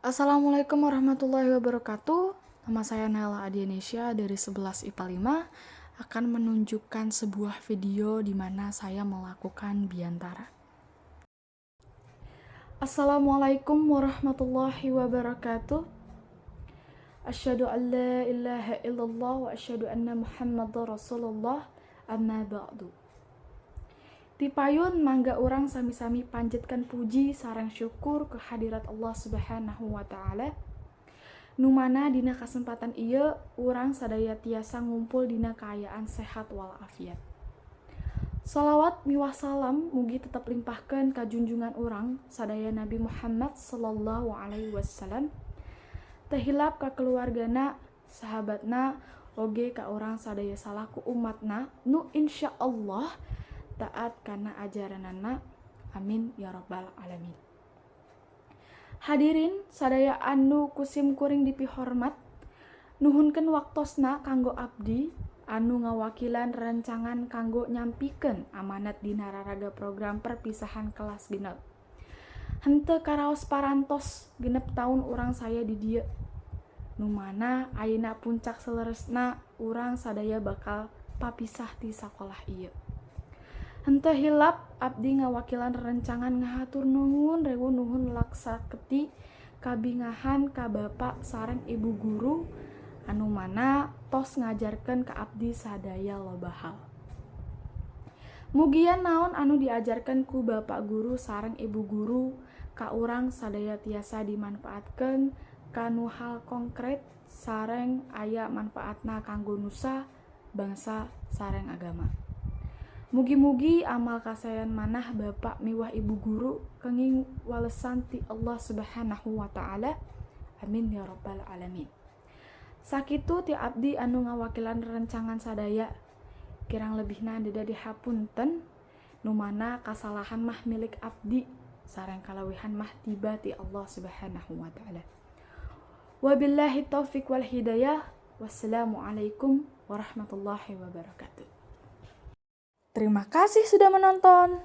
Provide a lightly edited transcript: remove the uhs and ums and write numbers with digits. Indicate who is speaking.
Speaker 1: Assalamualaikum warahmatullahi wabarakatuh. Nama saya Naila Adianesya dari 11 IPA 5 akan menunjukkan sebuah video di mana saya melakukan biantara. Assalamualaikum warahmatullahi wabarakatuh. Asyhadu an la ilaha illallah wa asyhadu anna Muhammadar Rasulullah, amma ba'du. Di payun mangga urang sami-sami panjatkan puji sareng syukur ke hadirat Allah Subhanahu wa taala. Nu mana dina kesempatan ieu urang sadaya tiasa ngumpul dina kaayaan sehat walafiat. Shalawat miwah salam mugi tetap limpahkeun ka junjungan urang sadaya Nabi Muhammad sallallahu alaihi wasallam. Teu hilap ka keluargana, sahabatna, oge ka urang sadaya salaku umatna nu insyaallah taat kana ajaranana. Amin ya rabbal alamin. Hadirin sadaya anu kusim kuring dipihormat, nuhunkeun waktosna kanggo abdi anu ngawakilan rancangan kanggo nyampikeun amanat dina raraga program perpisahan kelas genep. Henteu karaos parantos genep taun urang saya di dieu. Nu mana ayeuna puncak saleresna urang sadaya bakal papisah ti sakolah ieu. Henteu hilap abdi ngawakilan rencangan ngahatur nuhun rewu nuhun laksaketi kabingahan ka Bapak sareng Ibu guru anu mana tos ngajarkeun ka abdi sadaya loba hal. Mugian naon anu diajarkeun ku Bapak guru sareng Ibu guru ka urang sadaya tiasa dimanfaatkeun kanu hal konkret sareng aya manfaatna kanggo nusa, bangsa sareng agama. Mugi-mugi amal kasayan manah Bapak miwah Ibu guru kenging walesan ti Allah Subhanahu wa taala. Amin ya rabbal alamin. Sakitu ti abdi anu ngawakilan rencangan sadaya. Kirang lebihna deda dihapunten, nu mana kasalahan mah milik abdi sareng kalawihan mah tiba ti Allah Subhanahu wa taala. Wabillahi taufiq wal hidayah. Wassalamualaikum warahmatullahi wabarakatuh. Terima kasih sudah menonton.